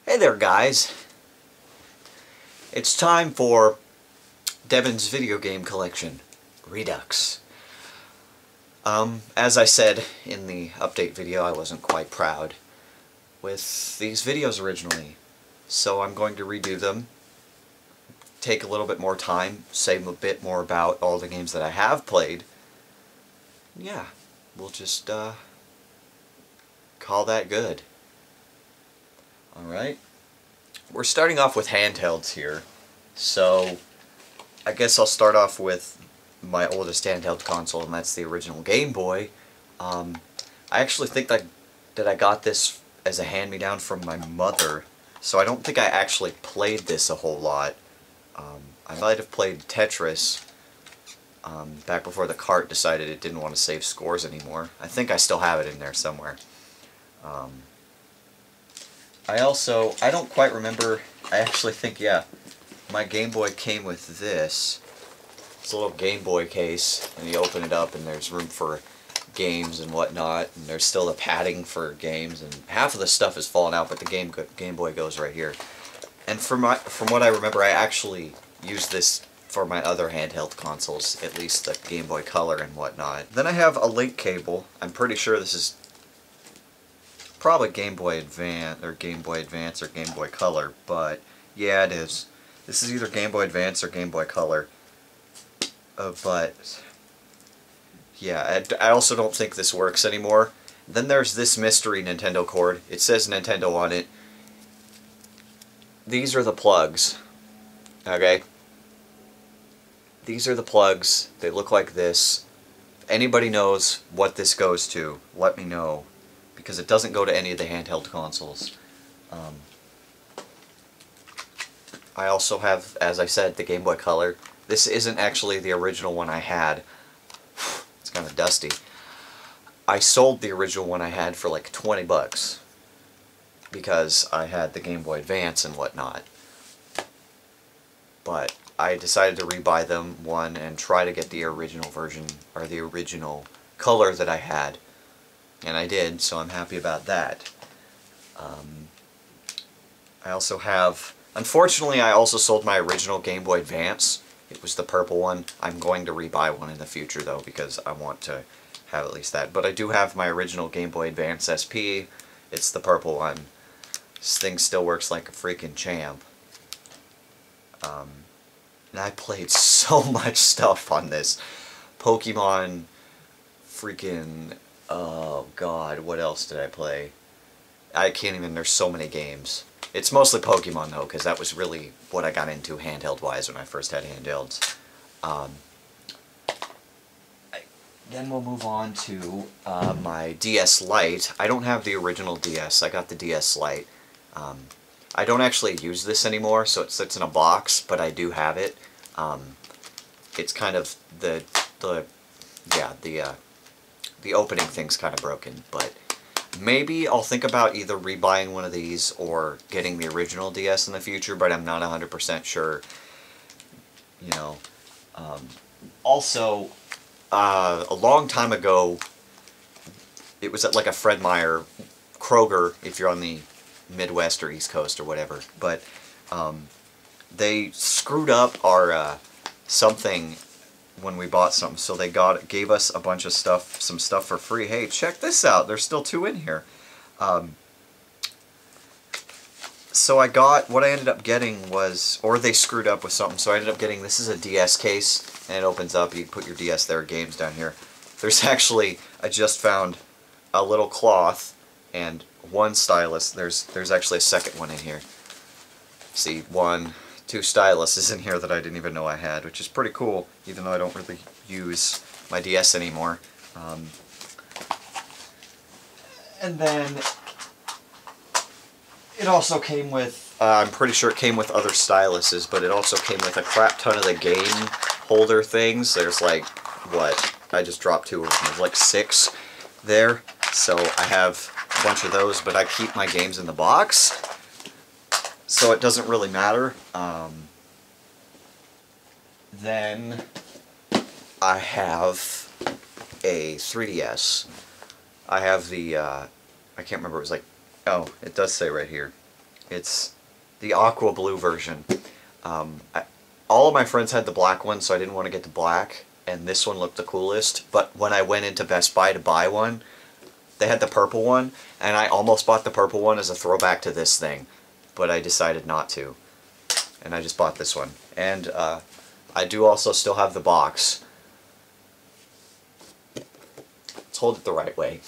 Hey there guys, it's time for Devin's video game collection, Redux. As I said in the update video, I wasn't quite proud with these videos originally, so I'm going to redo them, take a little bit more time, say a bit more about all the games that I have played. Yeah, we'll just call that good. Alright, we're starting off with handhelds here, so I guess I'll start off with my oldest handheld console, and that's the original Game Boy. I actually think that I got this as a hand-me-down from my mother, so I don't think I actually played this a whole lot. I might have played Tetris back before the cart decided it didn't want to save scores anymore. I think I still have it in there somewhere. I don't quite remember, I actually think, yeah, my Game Boy came with this. It's a little Game Boy case, and you open it up and there's room for games and whatnot, and there's still the padding for games, and half of the stuff is fallen out, but the Game Boy goes right here. And from what I remember, I actually used this for my other handheld consoles, at least the Game Boy Color and whatnot. Then I have a link cable. I'm pretty sure this is probably Game Boy Advance or Game Boy Color, but yeah, it is. This is either Game Boy Advance or Game Boy Color. But yeah, I also don't think this works anymore. Then there's this mystery Nintendo cord. It says Nintendo on it. These are the plugs. Okay? These are the plugs. They look like this. If anybody knows what this goes to, let me know, because it doesn't go to any of the handheld consoles. I also have, as I said, the Game Boy Color. This isn't actually the original one I had. It's kind of dusty. I sold the original one I had for like 20 bucks because I had the Game Boy Advance and whatnot. But I decided to rebuy them one and try to get the original version, or the original color that I had. And I did, so I'm happy about that. I also have, unfortunately, I also sold my original Game Boy Advance. It was the purple one. I'm going to rebuy one in the future, though, because I want to have at least that. But I do have my original Game Boy Advance SP. It's the purple one. This thing still works like a freaking champ. And I played so much stuff on this. Pokemon, freaking, oh god, what else did I play? I can't even, there's so many games. It's mostly Pokemon though, because that was really what I got into handheld-wise when I first had handhelds. Then we'll move on to my DS Lite. I don't have the original DS, I got the DS Lite. I don't actually use this anymore, so it sits in a box, but I do have it. It's kind of the opening thing's kind of broken, but maybe I'll think about either rebuying one of these or getting the original DS in the future, but I'm not 100% sure. You know, also, a long time ago, it was at like a Fred Meyer, Kroger, if you're on the Midwest or East Coast or whatever, but they screwed up our something when we bought something, so they gave us a bunch of stuff, some stuff for free. Hey, check this out, there's still 2 in here. So I got, what I ended up getting was, or they screwed up with something, so I ended up getting, this is a DS case, and it opens up, you put your DS there, games down here. There's actually, I just found a little cloth and one stylus. There's actually a second one in here. See, 1, 2 styluses in here that I didn't even know I had, which is pretty cool, even though I don't really use my DS anymore. And then it also came with, I'm pretty sure it came with other styluses, but it also came with a crap ton of the game holder things. There's like, what, I just dropped 2 of them, there's like 6 there, so I have a bunch of those, but I keep my games in the box, so it doesn't really matter. Then I have a 3DS. I have the, I can't remember, it was like, oh, it does say right here. It's the aqua blue version. All of my friends had the black one, so I didn't want to get the black, and this one looked the coolest. But when I went into Best Buy to buy one, they had the purple one, and I almost bought the purple one as a throwback to this thing, but I decided not to, and I just bought this one. And I do also still have the box. Let's hold it the right way.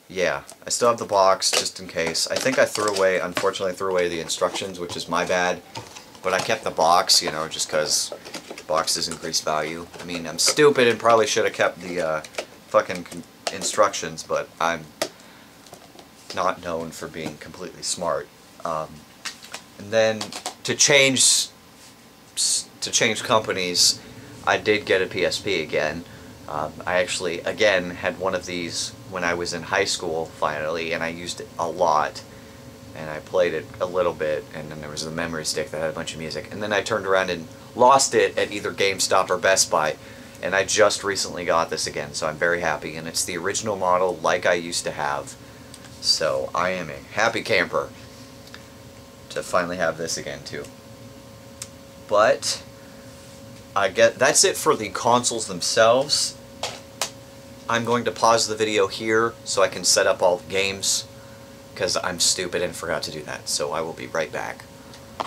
Yeah, I still have the box just in case. I think I unfortunately threw away the instructions, which is my bad. But I kept the box, you know, just because boxes increase value. I mean, I'm stupid and probably should have kept the fucking instructions, but I'm not known for being completely smart. And then to change companies, I did get a PSP again. I actually, again, had one of these when I was in high school, finally, and I used it a lot. And I played it a little bit, and then there was the memory stick that had a bunch of music. And then I turned around and lost it at either GameStop or Best Buy. And I just recently got this again, so I'm very happy. And it's the original model like I used to have. So I am a happy camper to finally have this again, too. But that's it for the consoles themselves. I'm going to pause the video here so I can set up all the games, because I'm stupid and forgot to do that, so I will be right back.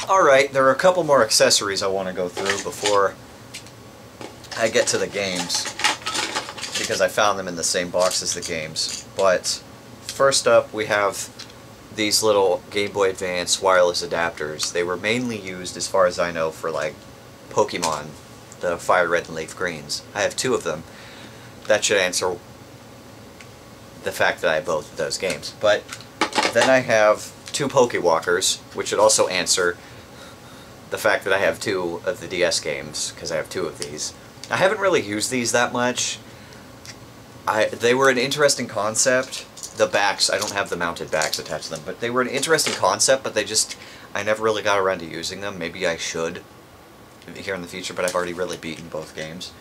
Alright, there are a couple more accessories I want to go through before I get to the games, because I found them in the same box as the games. But first up, we have these little Game Boy Advance wireless adapters. They were mainly used, as far as I know, for like Pokemon, the Fire Red and Leaf Greens. I have two of them. That should answer the fact that I have both of those games. But then I have two Pokewalkers, which should also answer the fact that I have two of the DS games, because I have two of these. I haven't really used these that much. They were an interesting concept. The backs, I don't have the mounted backs attached to them, but they were an interesting concept, but I never really got around to using them. Maybe I should here in the future, but I've already really beaten both games.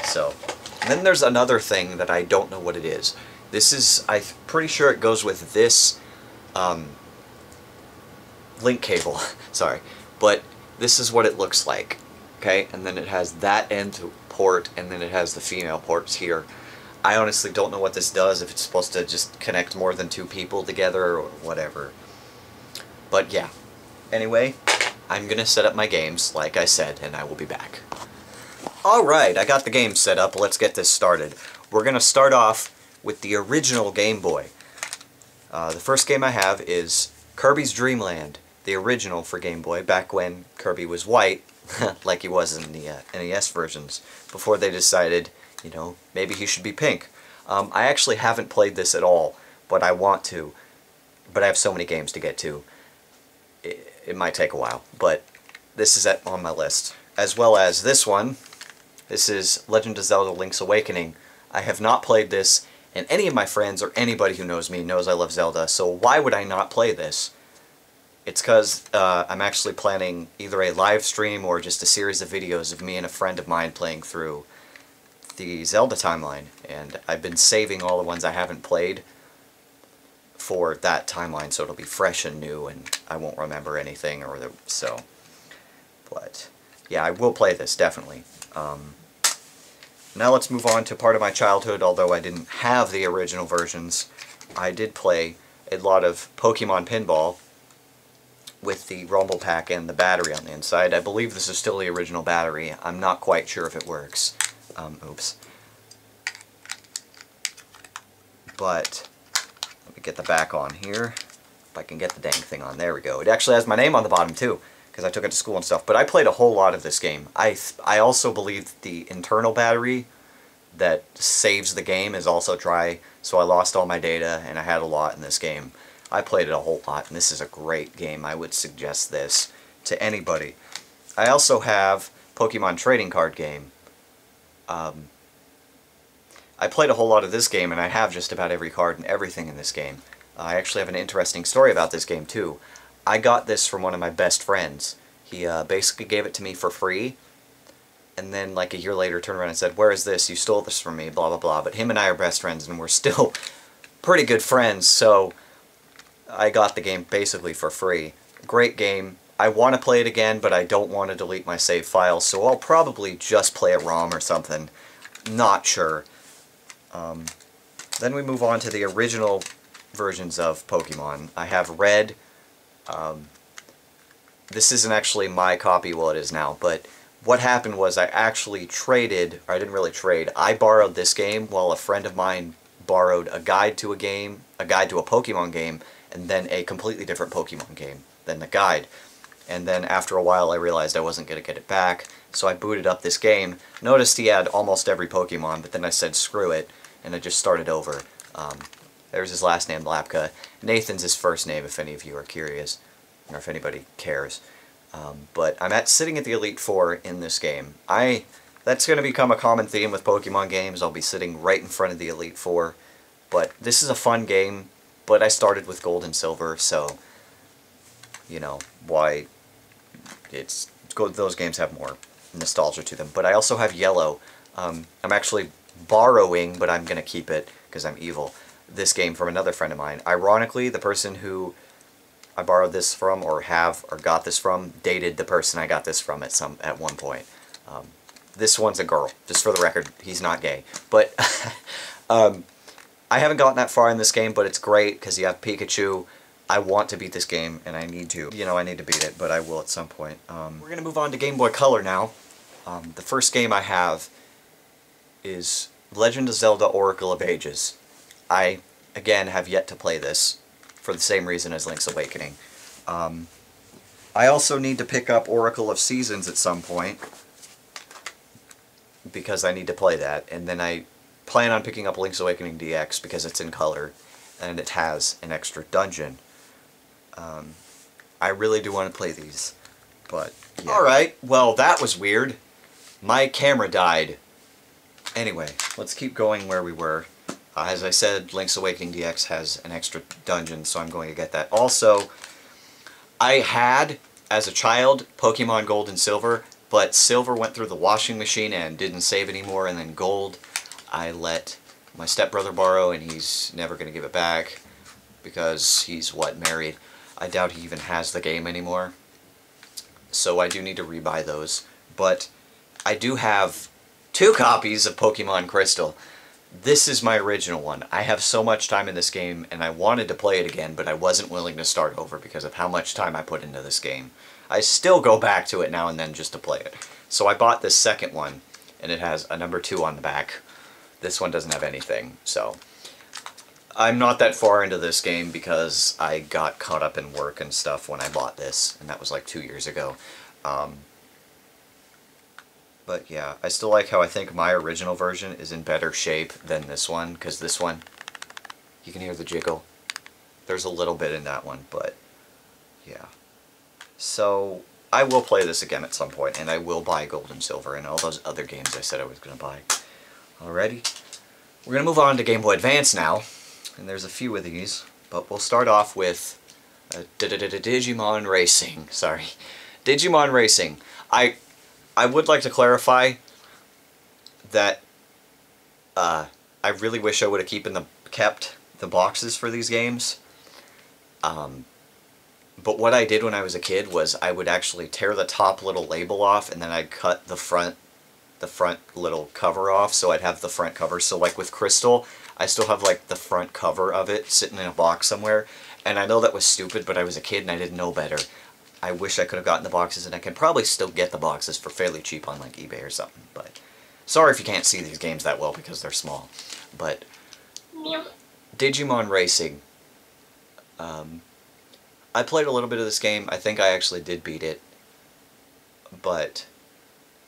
So, and then there's another thing that I don't know what it is. This is, I'm pretty sure it goes with this link cable, sorry, but this is what it looks like, okay? And then it has that end port, and then it has the female ports here. I honestly don't know what this does, if it's supposed to just connect more than two people together or whatever. But yeah, anyway, I'm gonna set up my games, like I said, and I will be back. Alright, I got the game set up, let's get this started. We're gonna start off with the original Game Boy. The first game I have is Kirby's Dream Land, the original for Game Boy, back when Kirby was white, like he was in the NES versions, before they decided, you know, maybe he should be pink. I actually haven't played this at all, but I want to. But I have so many games to get to. It might take a while, but this is on my list. As well as this one. This is Legend of Zelda Link's Awakening. I have not played this, and any of my friends or anybody who knows me knows I love Zelda, so why would I not play this? It's because I'm actually planning either a live stream or just a series of videos of me and a friend of mine playing through the Zelda timeline, and I've been saving all the ones I haven't played for that timeline, so it'll be fresh and new, and I won't remember anything, so. But yeah, I will play this definitely. Now let's move on to part of my childhood. Although I didn't have the original versions, I did play a lot of Pokemon Pinball with the Rumble Pack and the battery on the inside. I believe this is still the original battery. I'm not quite sure if it works. Oops. But let me get the back on here. If I can get the dang thing on. There we go. It actually has my name on the bottom too, because I took it to school and stuff. But I played a whole lot of this game. I also believe the internal battery that saves the game is also dry, so I lost all my data, and I had a lot in this game. I played it a whole lot, and this is a great game. I would suggest this to anybody. I also have Pokemon Trading Card Game. I played a whole lot of this game, and I have just about every card and everything in this game. I actually have an interesting story about this game, too. I got this from one of my best friends. He basically gave it to me for free, and then like a year later turned around and said, "Where is this? You stole this from me, blah blah blah." But him and I are best friends, and we're still pretty good friends, so I got the game basically for free. Great game. I want to play it again, but I don't want to delete my save files, so I'll probably just play a ROM or something. Not sure. Then we move on to the original versions of Pokemon. I have Red. This isn't actually my copy, well it is now, but what happened was I actually traded, or I didn't really trade, I borrowed this game while a friend of mine borrowed a guide to a game, a guide to a Pokemon game, and then a completely different Pokemon game than the guide. And then after a while I realized I wasn't going to get it back, so I booted up this game. Noticed he had almost every Pokemon, but then I said screw it, and I just started over. There's his last name, Lapka. Nathan's his first name, if any of you are curious, or if anybody cares. But I'm sitting at the Elite Four in this game. That's going to become a common theme with Pokemon games. I'll be sitting right in front of the Elite Four. But this is a fun game, but I started with Gold and Silver, so, you know, why those games have more nostalgia to them. But I also have Yellow. I'm actually borrowing, but I'm going to keep it, because I'm evil, this game from another friend of mine. Ironically, the person who I borrowed this from, or got this from, dated the person I got this from at one point. This one's a girl, just for the record. He's not gay. But I haven't gotten that far in this game, but it's great because you have Pikachu. I want to beat this game, and I need to. You know, I need to beat it, but I will at some point. We're going to move on to Game Boy Color now. The first game I have is Legend of Zelda Oracle of Ages. I, again, have yet to play this, for the same reason as Link's Awakening. I also need to pick up Oracle of Seasons at some point, because I need to play that, and then I plan on picking up Link's Awakening DX because it's in color, and it has an extra dungeon. I really do want to play these, but yeah. Alright, well that was weird. My camera died. Anyway, let's keep going where we were. As I said, Link's Awakening DX has an extra dungeon, so I'm going to get that. Also, I had, as a child, Pokemon Gold and Silver, but Silver went through the washing machine and didn't save anymore, and then Gold I let my stepbrother borrow, and he's never going to give it back, because he's, what, married? I doubt he even has the game anymore. So I do need to rebuy those. But I do have 2 copies of Pokemon Crystal. This is my original one. I have so much time in this game, and I wanted to play it again, but I wasn't willing to start over because of how much time I put into this game. I still go back to it now and then just to play it. So I bought this second one, and it has a number 2 on the back. This one doesn't have anything, so I'm not that far into this game because I got caught up in work and stuff when I bought this, and that was like 2 years ago. But yeah, I still like how I think my original version is in better shape than this one, because this one, you can hear the jiggle. There's a little bit in that one, but yeah. So I will play this again at some point, and I will buy Gold and Silver and all those other games I said I was going to buy. Alrighty, we're going to move on to Game Boy Advance now, and there's a few of these, but we'll start off with Digimon Racing. Sorry, Digimon Racing. I would like to clarify that I really wish I would have kept the boxes for these games. But what I did when I was a kid was I would actually tear the top little label off, and then I'd cut the front little cover off, so I'd have the front cover. So like with Crystal, I still have like the front cover of it sitting in a box somewhere. And I know that was stupid, but I was a kid and I didn't know better. I wish I could have gotten the boxes, and I can probably still get the boxes for fairly cheap on like eBay or something. But sorry if you can't see these games that well because they're small. But Digimon Racing. I played a little bit of this game. I think I actually did beat it. But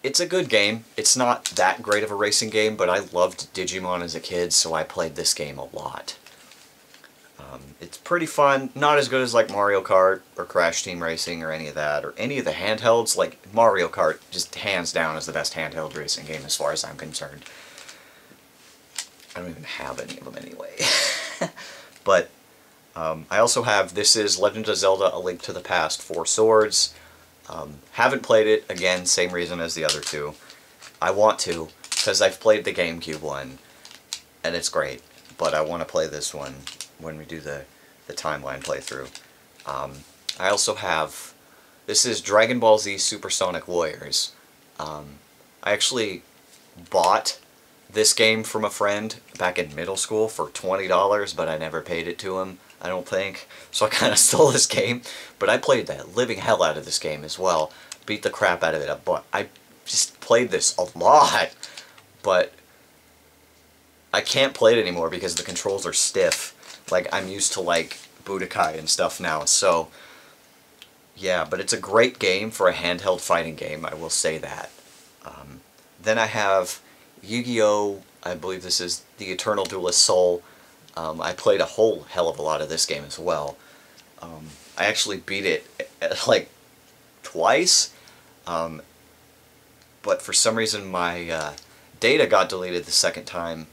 it's a good game. It's not that great of a racing game, but I loved Digimon as a kid, so I played this game a lot. It's pretty fun. Not as good as like Mario Kart or Crash Team Racing or any of that, or any of the handhelds. Like Mario Kart, just hands down, is the best handheld racing game as far as I'm concerned. I don't even have any of them anyway. But I also have, this is Legend of Zelda A Link to the Past 4 Swords. Haven't played it, again, same reason as the other 2. I want to, because I've played the GameCube one, and it's great. But I want to play this one when we do the the timeline playthrough. I also have, this is Dragon Ball Z Supersonic Warriors. I actually bought this game from a friend back in middle school for $20, but I never paid it to him, I don't think. So I kind of stole this game, but I played the living hell out of this game as well. Beat the crap out of it. But I just played this a lot, but I can't play it anymore because the controls are stiff. Like, I'm used to, like, Budokai and stuff now, so yeah, but it's a great game for a handheld fighting game, I will say that. Then I have Yu-Gi-Oh! I believe this is the Eternal Duelist Soul. I played a whole hell of a lot of this game as well. I actually beat it, like, twice, but for some reason my data got deleted the second time.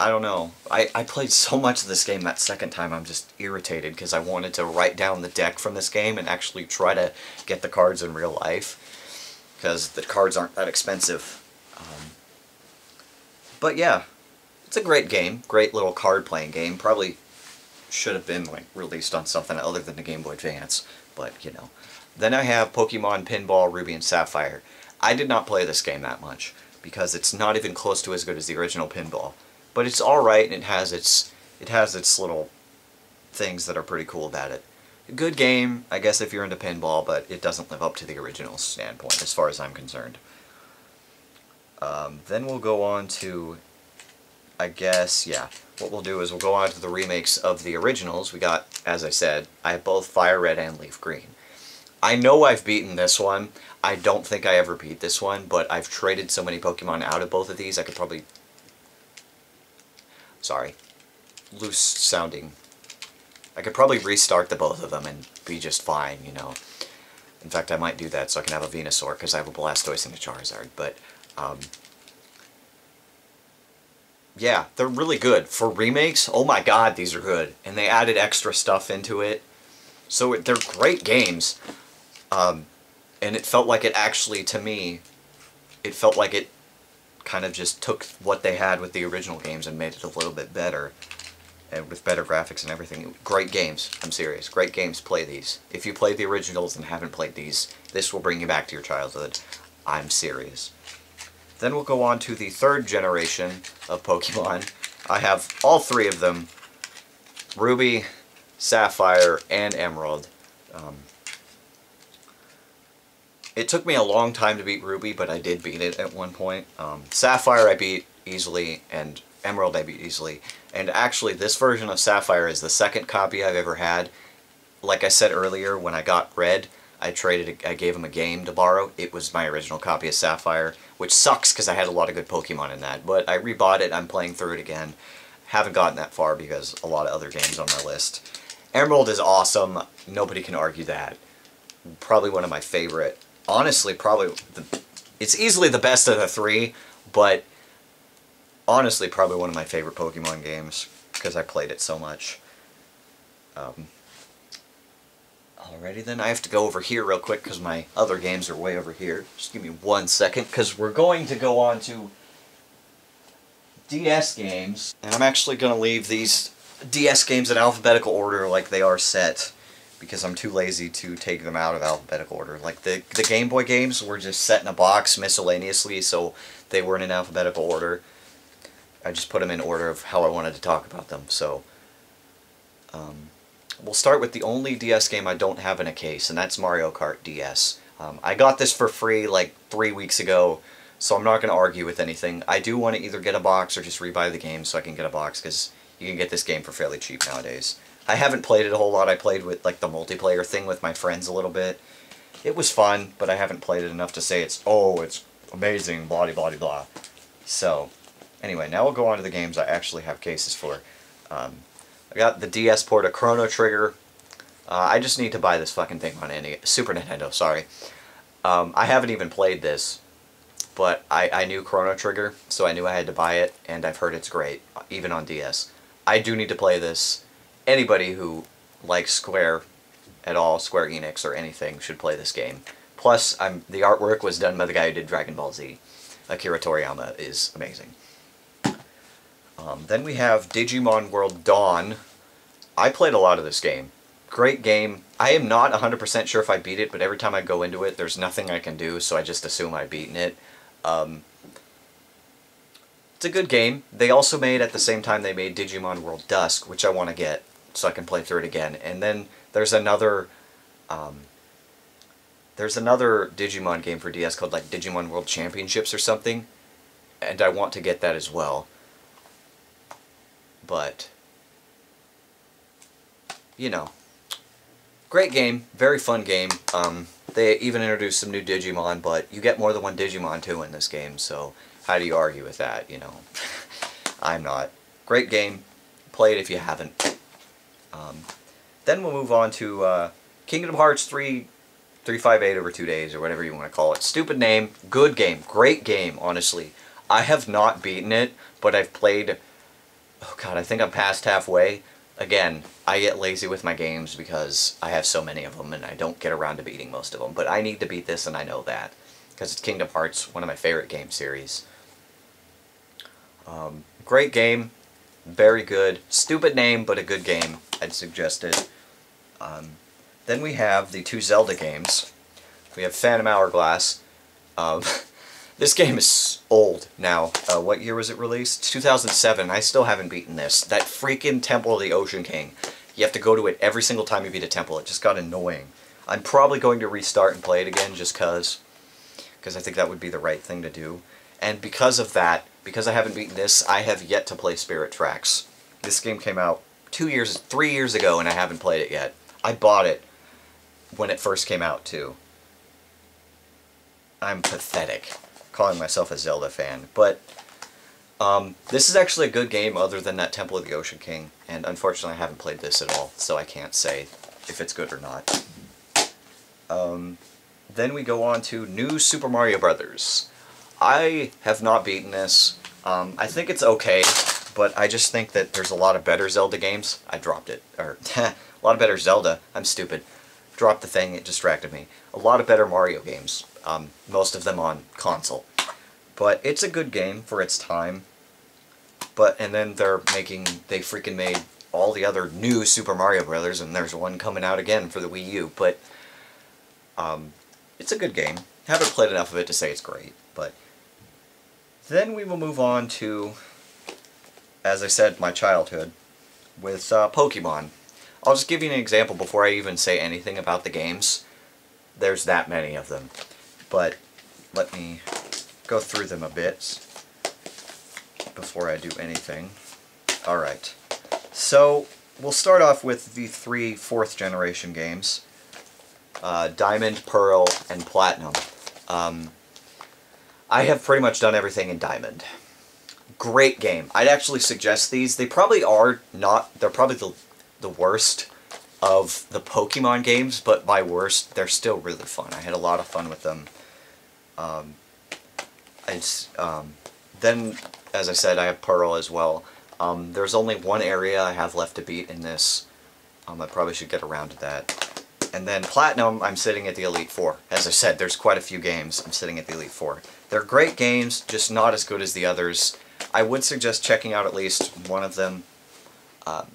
I don't know. I played so much of this game that second time I'm just irritated because I wanted to write down the deck from this game and actually try to get the cards in real life because the cards aren't that expensive. But yeah, it's a great game. Great little card playing game. Probably should have been like released on something other than the Game Boy Advance, but you know. Then I have Pokemon Pinball Ruby and Sapphire. I did not play this game that much because it's not even close to as good as the original Pinball. But it's alright, and it has its little things that are pretty cool about it. A good game, I guess, if you're into pinball, but it doesn't live up to the original standpoint, as far as I'm concerned. Then we'll go on to, I guess, yeah, what we'll do is we'll go on to the remakes of the originals. We got, as I said, I have both Fire Red and Leaf Green. I know I've beaten this one. I don't think I ever beat this one, but I've traded so many Pokemon out of both of these, I could probably... Sorry. Loose sounding. I could probably restart the both of them and be just fine, you know. In fact, I might do that so I can have a Venusaur, because I have a Blastoise and a Charizard, but... yeah, they're really good. For remakes, oh my god, these are good. And they added extra stuff into it. So they're great games. And it felt like it actually, to me, it felt like it kind of just took what they had with the original games and made it a little bit better. And with better graphics and everything. Great games. I'm serious. Great games. Play these. If you played the originals and haven't played these, this will bring you back to your childhood. I'm serious. Then we'll go on to the third generation of Pokemon. I have all three of them. Ruby, Sapphire, and Emerald. It took me a long time to beat Ruby, but I did beat it at one point. Sapphire I beat easily, and Emerald I beat easily. And actually, this version of Sapphire is the second copy I've ever had. Like I said earlier, when I got Red, I gave him a game to borrow. It was my original copy of Sapphire, which sucks because I had a lot of good Pokemon in that. But I rebought it, I'm playing through it again. Haven't gotten that far because a lot of other games on my list. Emerald is awesome, nobody can argue that. Probably one of my favorite. Honestly, probably, it's easily the best of the three, but honestly, probably one of my favorite Pokemon games, because I played it so much. Alrighty then, I have to go over here real quick, because my other games are way over here. Just give me 1 second, because we're going to go on to DS games, and I'm actually going to leave these DS games in alphabetical order like they are set, because I'm too lazy to take them out of alphabetical order. Like, the Game Boy games were just set in a box miscellaneously, so they weren't in alphabetical order. I just put them in order of how I wanted to talk about them, so... we'll start with the only DS game I don't have in a case, and that's Mario Kart DS. I got this for free like 3 weeks ago, so I'm not going to argue with anything. I do want to either get a box or just rebuy the game so I can get a box, because you can get this game for fairly cheap nowadays. I haven't played it a whole lot. I played with like the multiplayer thing with my friends a little bit. It was fun, but I haven't played it enough to say it's amazing, blah blah blah blah. So, anyway, now we'll go on to the games I actually have cases for. I got the DS port of Chrono Trigger. I just need to buy this fucking thing on Super Nintendo, sorry. I haven't even played this, but I knew Chrono Trigger, so I knew I had to buy it, and I've heard it's great, even on DS. I do need to play this. Anybody who likes Square at all, Square Enix or anything, should play this game. Plus, the artwork was done by the guy who did Dragon Ball Z. Akira Toriyama is amazing. Then we have Digimon World Dawn. I played a lot of this game. Great game. I am not 100% sure if I beat it, but every time I go into it, there's nothing I can do, so I just assume I've beaten it. It's a good game. They also made, at the same time, they made Digimon World Dusk, which I want to get so I can play through it again. And then there's another Digimon game for DS called like Digimon World Championships or something, and I want to get that as well. But, you know, great game, very fun game. They even introduced some new Digimon, but you get more than one Digimon too in this game, so how do you argue with that, you know? I'm not. Great game. Play it if you haven't. Then we'll move on to Kingdom Hearts 358 over 2 days, or whatever you want to call it. Stupid name, good game, great game, honestly. I have not beaten it, but I've played, oh god, I think I'm past halfway. Again, I get lazy with my games because I have so many of them and I don't get around to beating most of them. But I need to beat this and I know that. Because it's Kingdom Hearts, one of my favorite game series. Great game. Very good. Stupid name, but a good game. I'd suggest it. Then we have the 2 Zelda games. We have Phantom Hourglass. This game is old now. What year was it released? 2007. I still haven't beaten this. That freaking Temple of the Ocean King. You have to go to it every single time you beat a temple. It just got annoying. I'm probably going to restart and play it again just because I think that would be the right thing to do. And because of that, because I haven't beaten this, I have yet to play Spirit Tracks. This game came out 3 years ago and I haven't played it yet. I bought it when it first came out too. I'm pathetic, calling myself a Zelda fan, but this is actually a good game other than that Temple of the Ocean King, and unfortunately I haven't played this at all, so I can't say if it's good or not. Then we go on to New Super Mario Brothers. I have not beaten this. I think it's okay, but I just think that there's a lot of better Zelda games. I dropped it. Or, a lot of better Zelda. I'm stupid. Dropped the thing, it distracted me. A lot of better Mario games. Most of them on console. But it's a good game for its time. And then they freaking made all the other new Super Mario Brothers, and there's one coming out again for the Wii U. But it's a good game. Haven't played enough of it to say it's great. But then we will move on to, as I said, my childhood with Pokemon. I'll just give you an example before I even say anything about the games. There's that many of them. But let me go through them a bit before I do anything. Alright. So, we'll start off with the 3 4th generation games. Diamond, Pearl, and Platinum. I have pretty much done everything in Diamond. Great game. I'd actually suggest these. They probably are not... They're probably the worst of the Pokemon games, but by worst, they're still really fun. I had a lot of fun with them. Then, as I said, I have Pearl as well. There's only one area I have left to beat in this. I probably should get around to that. And then Platinum, I'm sitting at the Elite Four. As I said, there's quite a few games. I'm sitting at the Elite Four. They're great games, just not as good as the others. I would suggest checking out at least one of them.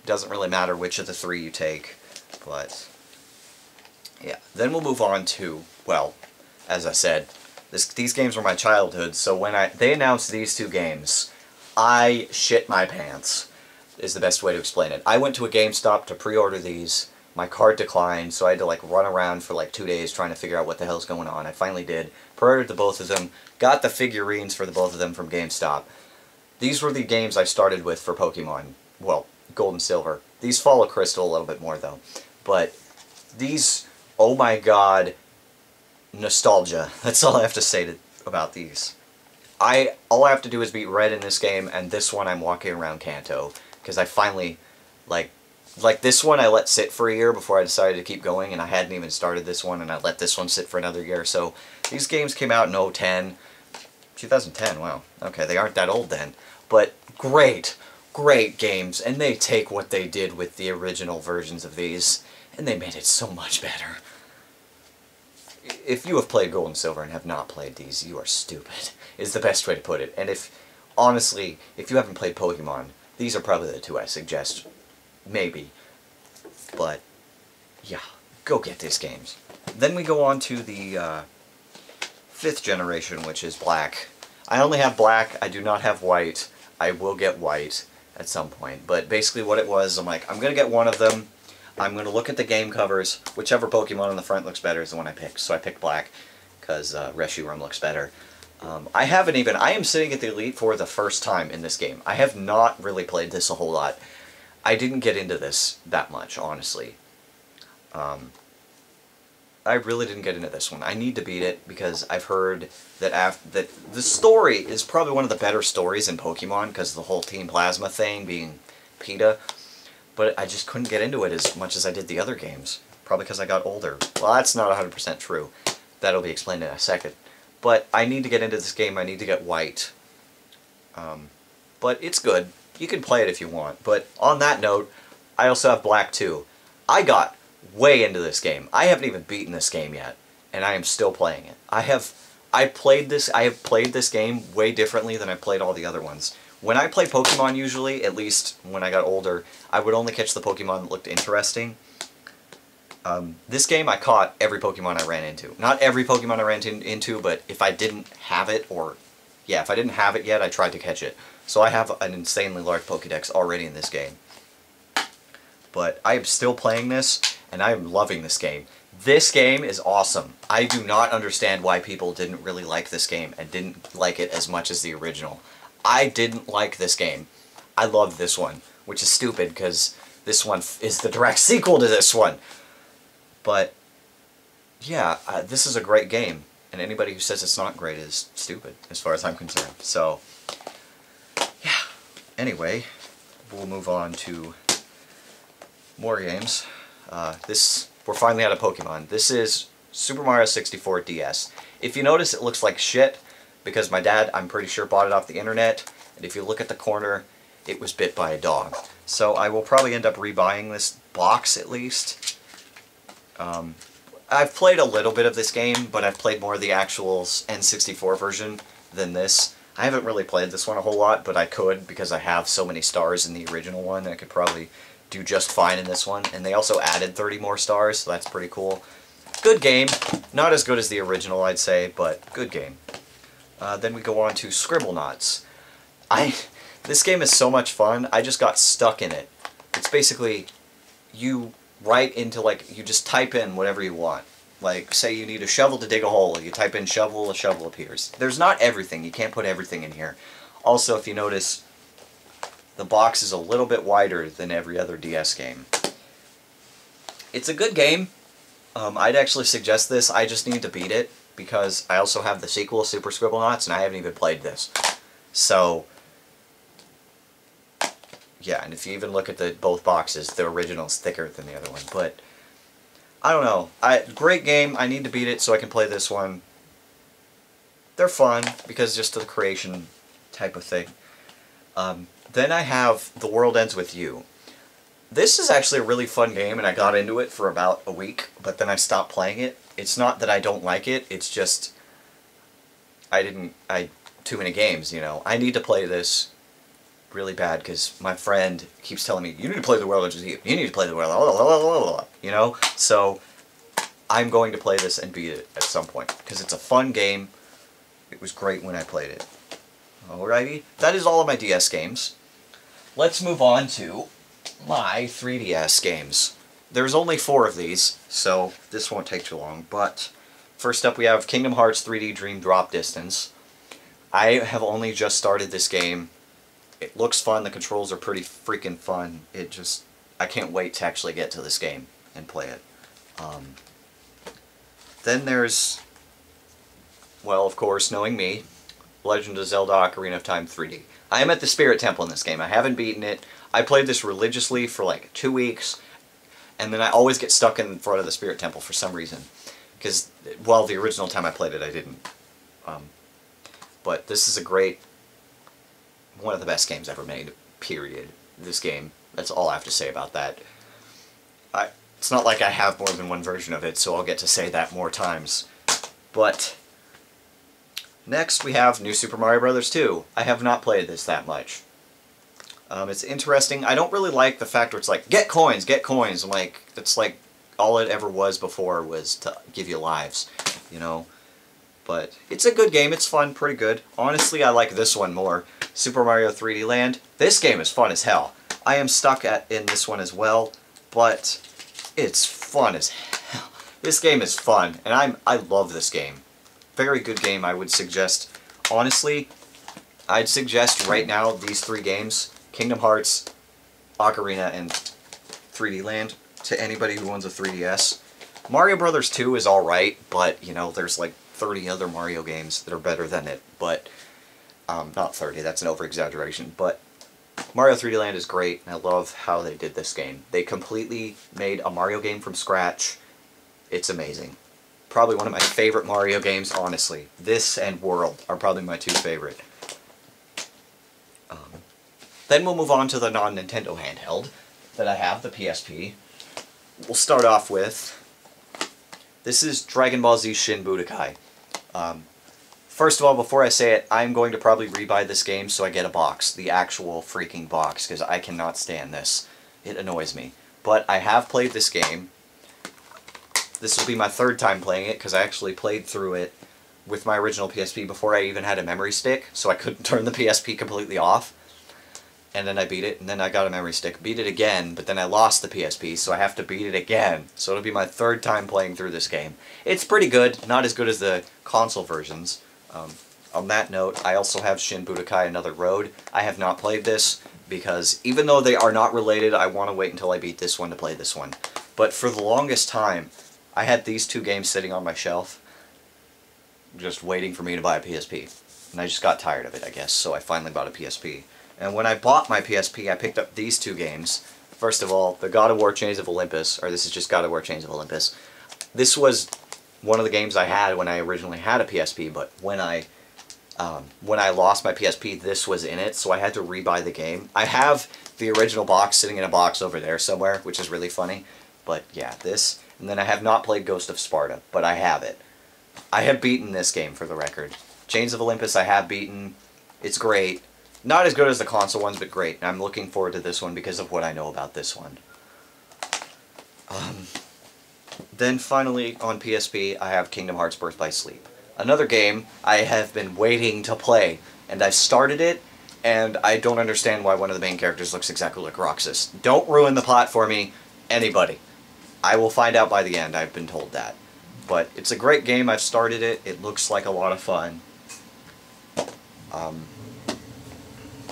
Doesn't really matter which of the 3 you take, but yeah. Then we'll move on to, well, as I said, these games were my childhood, so when they announced these 2 games, I shit my pants, is the best way to explain it. I went to a GameStop to pre-order these. My card declined, so I had to like run around for like 2 days trying to figure out what the hell's going on. I finally did. Pre-ordered the both of them. Got the figurines for the both of them from GameStop. These were the games I started with for Pokemon. Well, Gold and Silver. These follow Crystal a little bit more though. But these, oh my god, nostalgia. That's all I have to say about these. All I have to do is beat Red in this game, and this one I'm walking around Kanto. Because I finally, like this one I let sit for a year before I decided to keep going, and I hadn't even started this one, and I let this one sit for another year. So these games came out in 2010, wow. Okay, they aren't that old then. But great games, and they take what they did with the original versions of these, and they made it so much better. If you have played Gold and Silver and have not played these, you are stupid, is the best way to put it. And honestly, if you haven't played Pokemon, these are probably the 2 I suggest. Maybe. But, yeah, go get these games. Then we go on to the 5th generation, which is black. I only have black, I do not have white. I will get white at some point. But basically what it was, I'm like, I'm going to get one of them. I'm going to look at the game covers. Whichever Pokemon on the front looks better is the one I picked. So I picked black, because Reshiram looks better. I am sitting at the Elite Four the first time in this game. I have not really played this a whole lot. I didn't get into this that much, honestly. I really didn't get into this one. I need to beat it because I've heard that that the story is probably one of the better stories in Pokemon because the whole Team Plasma thing being PETA. But I just couldn't get into it as much as I did the other games. Probably because I got older. Well, that's not 100% true. That'll be explained in a second. But I need to get into this game. I need to get white. But it's good. You can play it if you want. But on that note, I also have black too. I got way into this game. I haven't even beaten this game yet, and I am still playing it. I have played this game way differently than I played all the other ones. When I play Pokemon usually, at least when I got older, I would only catch the Pokemon that looked interesting. This game I caught every Pokemon I ran into. Not every Pokemon I ran into, but if I didn't have it, or yeah, if I didn't have it yet, I tried to catch it. So I have an insanely large Pokédex already in this game. But I am still playing this, and I am loving this game. This game is awesome. I do not understand why people didn't really like this game and didn't like it as much as the original. I didn't like this game. I love this one, which is stupid because this one is the direct sequel to this one. But, yeah, this is a great game, and anybody who says it's not great is stupid, as far as I'm concerned. So, yeah. Anyway, we'll move on to more games. We're finally out of Pokemon. This is Super Mario 64 DS. If you notice, it looks like shit, because my dad, I'm pretty sure, bought it off the internet, and if you look at the corner, it was bit by a dog. So I will probably end up rebuying this box, at least. I've played a little bit of this game, but I've played more of the actual N64 version than this. I haven't really played this one a whole lot, but I could because I have so many stars in the original one. I could probably do just fine in this one. And they also added 30 more stars, so that's pretty cool. Good game. Not as good as the original, I'd say, but good game. Then we go on to Scribblenauts. This game is so much fun. I just got stuck in it. It's basically you write into, like, you just type in whatever you want. Like, say you need a shovel to dig a hole. You type in shovel, a shovel appears. There's not everything. You can't put everything in here. Also, if you notice, the box is a little bit wider than every other DS game. It's a good game. I'd actually suggest this. I just need to beat it, because I also have the sequel, Super Scribblenauts, and I haven't even played this. So, yeah, and if you even look at both boxes, the original's thicker than the other one. But, I don't know. Great game. I need to beat it so I can play this one. They're fun, because just the creation type of thing. Then I have The World Ends With You. This is actually a really fun game, and I got into it for about a week, but then I stopped playing it. It's not that I don't like it, it's just too many games, you know. I need to play this really bad because my friend keeps telling me, you need to play The World Ends With You. You need to play The World, you know? So I'm going to play this and beat it at some point because it's a fun game. It was great when I played it. Alrighty, that is all of my DS games. Let's move on to my 3DS games. There's only 4 of these, so this won't take too long, but first up we have Kingdom Hearts 3D Dream Drop Distance. I have only just started this game. It looks fun, the controls are pretty freaking fun. I can't wait to actually get to this game and play it. Then there's, well, of course, knowing me, Legend of Zelda Ocarina of Time 3D. I am at the Spirit Temple in this game. I haven't beaten it. I played this religiously for like 2 weeks, and then I always get stuck in front of the Spirit Temple for some reason. Because, well, the original time I played it, I didn't. But this is one of the best games ever made, period. This game, that's all I have to say about that. It's not like I have more than one version of it, so I'll get to say that more times. But next we have New Super Mario Bros. 2. I have not played this that much. It's interesting. I don't really like the fact where it's like, get coins, get coins. I'm like, it's like all it ever was before was to give you lives, you know. But it's a good game. It's fun, pretty good. Honestly, I like this one more. Super Mario 3D Land. This game is fun as hell. I am stuck in this one as well, but it's fun as hell. This game is fun, and I love this game. Very good game. I would suggest, honestly, I'd suggest right now these 3 games, Kingdom Hearts, Ocarina, and 3D Land, to anybody who owns a 3DS. Mario Brothers 2 is alright, but, you know, there's like 30 other Mario games that are better than it, but, not 30, that's an over-exaggeration, but Mario 3D Land is great, and I love how they did this game. They completely made a Mario game from scratch. It's amazing. Probably one of my favorite Mario games, honestly. This and World are probably my 2 favorite. Then we'll move on to the non-Nintendo handheld that I have, the PSP. We'll start off with... This is Dragon Ball Z Shin Budokai. First of all, before I say it, I'm going to probably rebuy this game so I get a box. The actual freaking box, because I cannot stand this. It annoys me. But I have played this game. This will be my 3rd time playing it, because I actually played through it with my original PSP before I even had a memory stick, so I couldn't turn the PSP completely off. And then I beat it, and then I got a memory stick, beat it again, but then I lost the PSP, so I have to beat it again. So it'll be my 3rd time playing through this game. It's pretty good, not as good as the console versions. On that note, I also have Shin Budokai Another Road. I have not played this, because even though they are not related, I want to wait until I beat this one to play this one. But for the longest time, I had these 2 games sitting on my shelf, just waiting for me to buy a PSP. And I just got tired of it, I guess, so I finally bought a PSP. And when I bought my PSP, I picked up these 2 games. First of all, the God of War Chains of Olympus, or this is just God of War Chains of Olympus. This was one of the games I had when I originally had a PSP, but when I lost my PSP, this was in it, so I had to rebuy the game. I have the original box sitting in a box over there somewhere, which is really funny. But yeah, this. And then I have not played Ghost of Sparta, but I have it. I have beaten this game, for the record. Chains of Olympus I have beaten. It's great. Not as good as the console ones, but great. And I'm looking forward to this one because of what I know about this one. Then finally, on PSP, I have Kingdom Hearts Birth by Sleep. Another game I have been waiting to play. And I've started it, and I don't understand why one of the main characters looks exactly like Roxas. Don't ruin the plot for me, anybody. I will find out by the end, I've been told that. But it's a great game, I've started it, it looks like a lot of fun.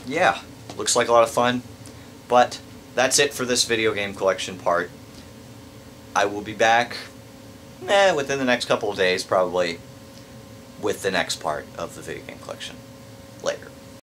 Yeah, looks like a lot of fun, but that's it for this video game collection part. I will be back, within the next couple of days, probably, with the next part of the video game collection. Later.